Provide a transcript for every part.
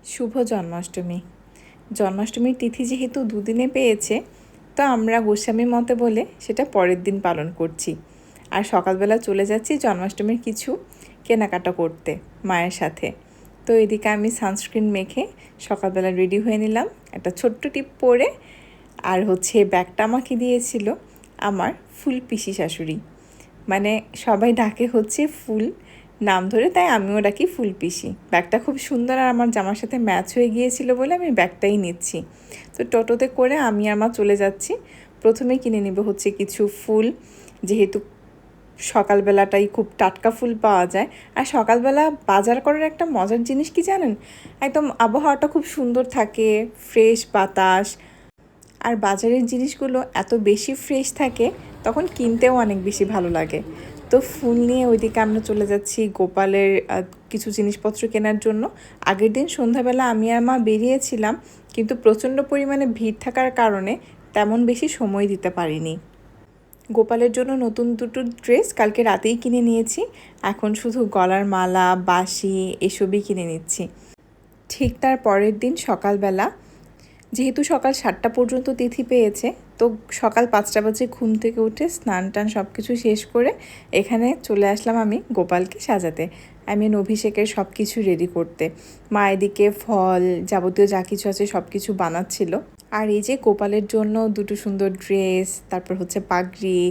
শুভ জন্মাষ্টমী। জন্মাষ্টমীর তিথি যেহেতু দুদিনে পেয়েছে, তো আমরা গোস্বামী মতে বলে সেটা পরের দিন পালন করছি। আর সকালবেলা চলে যাচ্ছি জন্মাষ্টমীর কিছু কেনাকাটা করতে মায়ের সাথে। তো এদিকে আমি সানস্ক্রিন মেখে সকালবেলা রেডি হয়ে নিলাম, একটা ছোট্ট টিপ পরে। আর ব্যাগটা আমাকে দিয়েছিল আমার ফুল পিসি শাশুড়ি, মানে সবাই ডাকে ফুল নাম ধরে, তাই আমিও ডাকি ফুল পিসি। ব্যাগটা খুব সুন্দর আর আমার জামার সাথে ম্যাচ হয়ে গিয়েছিল বলে আমি ব্যাগটাই নিচ্ছি। তো টোটোতে করে আমি আর মা চলে যাচ্ছি। প্রথমে কিনে নেব কিছু ফুল, যেহেতু সকালবেলাটাই খুব টাটকা ফুল পাওয়া যায়। আর সকালবেলা বাজার করার একটা মজার জিনিস কি জানেন, একদম আবহাওয়াটা খুব সুন্দর থাকে, ফ্রেশ বাতাস, আর বাজারের জিনিসগুলো এত বেশি ফ্রেশ থাকে, তখন কিনতেও অনেক বেশি ভালো লাগে। তো ফুল নিয়ে ওইদিকে আমরা চলে যাচ্ছি গোপালের কিছু জিনিসপত্র কেনার জন্য। আগের দিন সন্ধ্যাবেলা আমি আর মা বেরিয়েছিলাম, কিন্তু প্রচণ্ড পরিমাণে ভিড় থাকার কারণে তেমন বেশি সময় দিতে পারিনি। গোপালের জন্য নতুন দুটো ড্রেস কালকে রাতেই কিনে নিয়েছি, এখন শুধু গলার মালা, বাঁশি এসবই কিনে নিচ্ছি। ঠিক তার পরের দিন সকালবেলা, যেহেতু সকাল 7টা পর্যন্ত তিথি পেয়েছে, তো সকাল 5টা বাজে ঘুম থেকে উঠে স্নান টান সব কিছু শেষ করে এখানে চলে আসলাম আমি গোপালকে সাজাতে। অভিষেকের সব কিছু রেডি করতে। মা এদিকে ফল যাবতীয় যা কিছু আছে সব কিছু বানাচ্ছিল। আর এই যে গোপালের জন্য দুটো সুন্দর ড্রেস, তারপর পাগড়ি,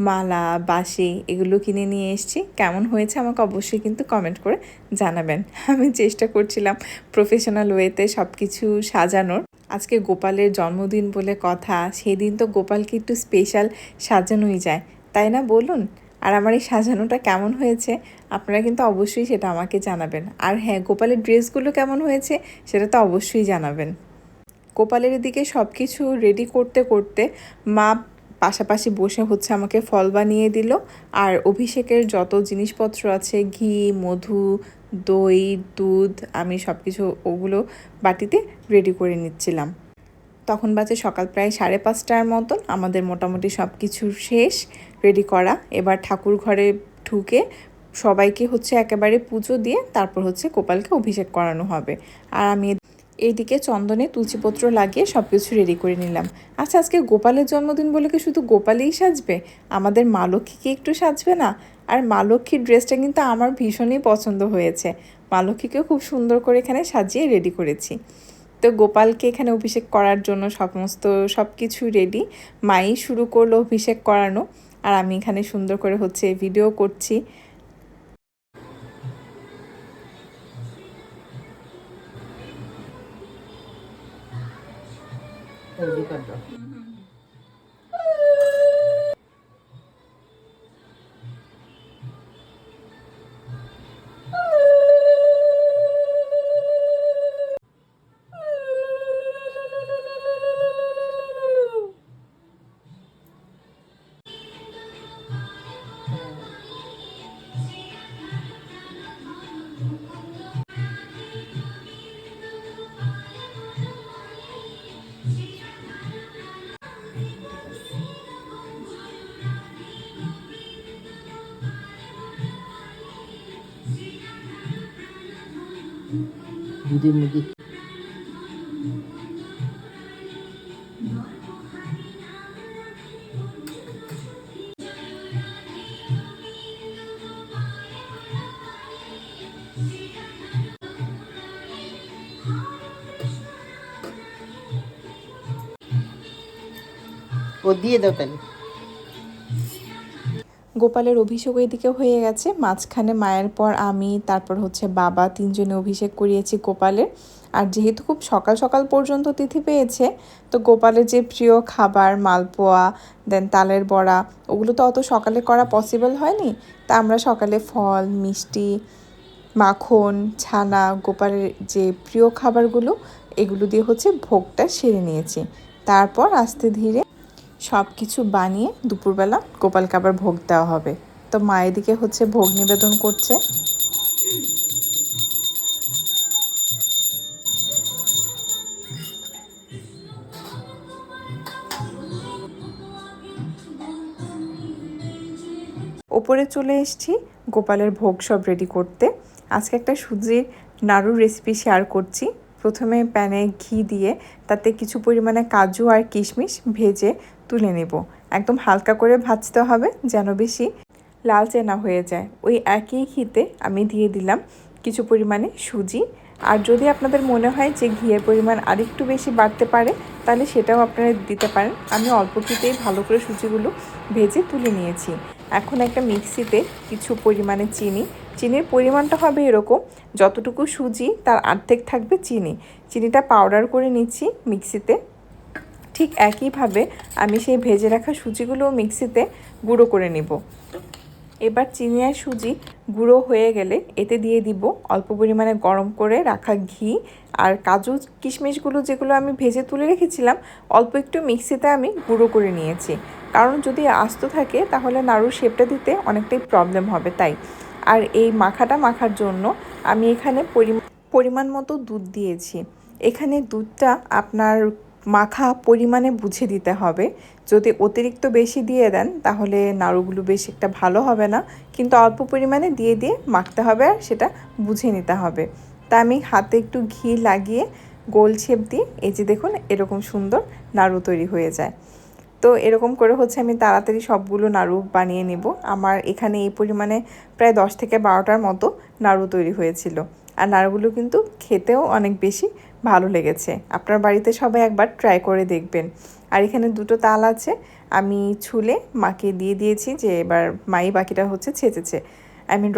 মালা, বাঁশি এগুলো কিনে নিয়ে এসেছি। কেমন হয়েছে আমাকে অবশ্যই কিন্তু কমেন্ট করে জানাবেন। আমি চেষ্টা করছিলাম প্রফেশনাল ওয়েতে সব কিছু সাজানোর। আজকে গোপালের জন্মদিন বলে কথা, সেদিন তো গোপালকে একটু স্পেশাল সাজানোই যায়, তাই না বলুন? আর আমার এই সাজানোটা কেমন হয়েছে আপনারা কিন্তু অবশ্যই সেটা আমাকে জানাবেন। আর হ্যাঁ, গোপালের ড্রেসগুলো কেমন হয়েছে সেটা তো অবশ্যই জানাবেন। গোপালের দিকে সব কিছু রেডি করতে করতে মা পাশাপাশি বসে আমাকে ফল বানিয়ে দিল। আর অভিষেকের যত জিনিসপত্র আছে, ঘি, মধু, দই, দুধ, আমি সব কিছু ওগুলো বাটিতে রেডি করে নিচ্ছিলাম। তখন বাজে সকাল প্রায় 5:30টার মতন। আমাদের মোটামুটি সব কিছু শেষ রেডি করা। এবার ঠাকুর ঘরে ঢুকে সবাইকে একেবারে পুজো দিয়ে তারপর গোপালকে অভিষেক করানো হবে। আর আমি এইদিকে চন্দনে তুলসীপত্র লাগিয়ে সব কিছু রেডি করে নিলাম। আচ্ছা, আজকে গোপালের জন্মদিন বলে কি শুধু গোপালেই সাজবে? আমাদের মা লক্ষ্মীকে একটু সাজবে না? আর মা লক্ষ্মীর ড্রেসটা কিন্তু আমার ভীষণই পছন্দ হয়েছে। মা লক্ষ্মীকেও খুব সুন্দর করে এখানে সাজিয়ে রেডি করেছি। তো গোপালকে এখানে অভিষেক করার জন্য সব কিছু রেডি। মাই শুরু করলো অভিষেক করানো, আর আমি এখানে সুন্দর করে ভিডিও করছি। ও দিয়ে দাও তাহলে। গোপালের অভিষেক এদিকে হয়ে গেছে। মাঝখানে মায়ের পর আমি, তারপর বাবা, তিনজনে অভিষেক করিয়েছি গোপালের। আর যেহেতু খুব সকাল সকাল পর্যন্ত তিথি পেয়েছে, তো গোপালের যে প্রিয় খাবার মালপোয়া, দেন তালের বড়া, ওগুলো তো অত সকালে করা পসিবল হয়নি। তা আমরা সকালে ফল, মিষ্টি, মাখন, ছানা, গোপালের যে প্রিয় খাবারগুলো, এগুলো দিয়ে ভোগটা সেরে নিয়েছি। তারপর আস্তে ধীরে সব কিছু বানিয়ে দুপুরবেলা গোপালকে আবার ভোগ দেওয়া হবে। তো মা এদিকে ভোগ নিবেদন করছে। ওপরে চলে এসেছি গোপালের ভোগ সব রেডি করতে। আজকে একটা সুজির নাড়ুর রেসিপি শেয়ার করছি। প্রথমে প্যানে ঘি দিয়ে তাতে কিছু পরিমাণে কাজু আর কিশমিশ ভেজে তুলে নেব। একদম হালকা করে ভাজতে হবে, যেন বেশি লালচে না হয়ে যায়। ওই একই ঘিতে আমি দিয়ে দিলাম কিছু পরিমাণে সুজি। আর যদি আপনাদের মনে হয় যে ঘিয়ের পরিমাণ আরেকটু বেশি বাড়তে পারে, তাহলে সেটাও আপনারা দিতে পারেন। আমি অল্প ঘিতেই ভালো করে সুজিগুলো ভেজে তুলে নিয়েছি। এখন একটা মিক্সিতে কিছু পরিমাণে চিনির পরিমাণটা হবে এরকম, যতটুকু সুজি তার অর্ধেক থাকবে চিনিটা পাউডার করে নিচ্ছি মিক্সিতে। ঠিক একইভাবে আমি সেই ভেজে রাখা সুজিগুলো মিক্সিতে গুঁড়ো করে নেব। এবার চিনি আর সুজি গুঁড়ো হয়ে গেলে এতে দিয়ে দিব অল্প পরিমাণে গরম করে রাখা ঘি আর কাজু কিশমিশগুলো, যেগুলো আমি ভেজে তুলে রেখেছিলাম, অল্প একটু মিক্সিতে আমি গুঁড়ো করে নিয়েছি। কারণ যদি আস্ত থাকে তাহলে নাড়ুর শেপটা দিতে অনেকটাই প্রবলেম হবে। তাই আর এই মাখাটা মাখার জন্য আমি এখানে পরিমাণ মতো দুধ দিয়েছি। এখানে দুধটা আপনার মাখা পরিমাণে বুঝে দিতে হবে। যদি অতিরিক্ত বেশি দিয়ে দেন তাহলে নাড়ুগুলো বেশ একটা ভালো হবে না, কিন্তু অল্প পরিমাণে দিয়ে মাখতে হবে আর সেটা বুঝে নিতে হবে। তা আমি হাতে একটু ঘি লাগিয়ে গোল শেপ দিয়ে এই যে দেখুন এরকম সুন্দর নাড়ু তৈরি হয়ে যায়। তো এরকম করে আমি তাড়াতাড়ি সবগুলো নাড়ু বানিয়ে নেব। আমার এখানে এই পরিমাণে প্রায় 10 থেকে 12টার মতো নাড়ু তৈরি হয়েছিল। আর নাড়ুগুলো কিন্তু খেতেও অনেক বেশি ভালো লেগেছে। আপনার বাড়িতে সবাই একবার ট্রাই করে দেখবেন। আর এখানে দুটো তাল আছে, আমি ছুলে মাকে দিয়ে দিয়েছি, যে এবার মাই বাকিটা ছেঁচেছে,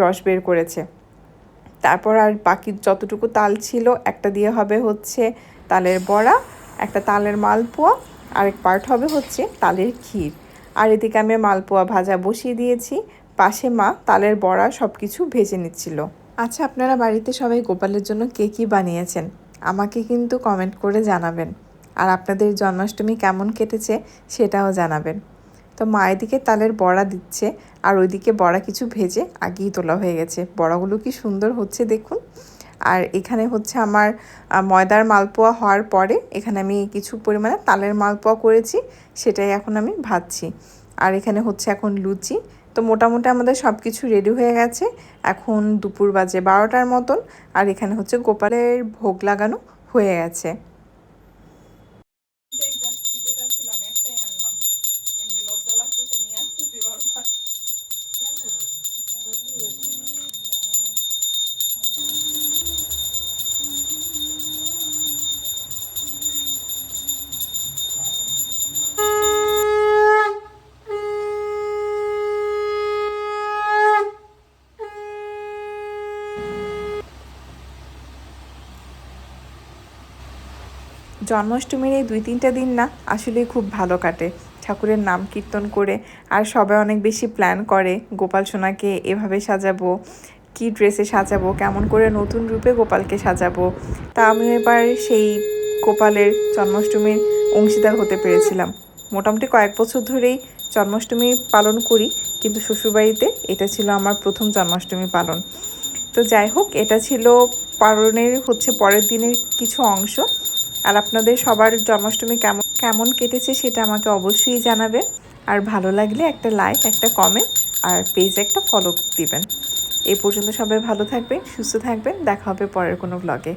রস বের করেছে। তারপর আর বাকি যতটুকু তাল ছিল একটা দিয়ে হবে তালের বড়া, একটা তালের মালপোয়া, আরেক পার্ট হবে তালের ক্ষীর। আর এদিকে আমি মালপোয়া ভাজা বসিয়ে দিয়েছি, পাশে মা তালের বড়া সব কিছু ভেজে নিচ্ছিল। আচ্ছা, আপনারা বাড়িতে সবাই গোপালের জন্য কে কী বানিয়েছেন আমাকে কিন্তু কমেন্ট করে জানাবেন। আর আপনাদের জন্মাষ্টমী কেমন কেটেছে সেটাও জানাবেন। তো মা এদিকে তালের বড়া দিচ্ছে, আর ওইদিকে বড়া কিছু ভেজে আগেই তোলা হয়ে গেছে। বড়াগুলো কি সুন্দর হচ্ছে দেখুন। আর এখানে আমার ময়দার মালপোয়া হওয়ার পরে এখানে আমি কিছু পরিমাণে তালের মালপোয়া করেছি, সেটাই এখন আমি ভাজছি। আর এখানে এখন লুচি। তো মোটামুটি আমাদের সব কিছু রেডি হয়ে গেছে। এখন দুপুর বাজে 12টার মতন, আর এখানে গোপালের ভোগ লাগানো হয়ে গেছে। জন্মাষ্টমীর এই 2-3টা দিন না আসলে খুব ভালো কাটে, ঠাকুরের নাম কীর্তন করে। আর সবাই অনেক বেশি প্ল্যান করে গোপাল সোনাকে এভাবে সাজাবো, কি ড্রেসে সাজাবো, কেমন করে নতুন রূপে গোপালকে সাজাবো। তা আমি এবার সেই গোপালের জন্মাষ্টমীর অংশীদার হতে পেরেছিলাম। মোটামুটি কয়েক বছর ধরেই জন্মাষ্টমী পালন করি, কিন্তু শ্বশুরবাড়িতে এটা ছিল আমার প্রথম জন্মাষ্টমী পালন। তো যাই হোক, এটা ছিল পালনের পরের দিনের কিছু অংশ। আর আপনাদের সবার জন্মাষ্টমী কেমন কেটেছে সেটা আমাকে অবশ্যই জানাবেন। আর ভালো লাগলে একটা লাইক, একটা কমেন্ট আর পেজে একটা ফলো দিবেন। এই পর্যন্ত সবাই ভালো থাকবেন, সুস্থ থাকবেন। দেখা হবে পরের কোনো ব্লগে।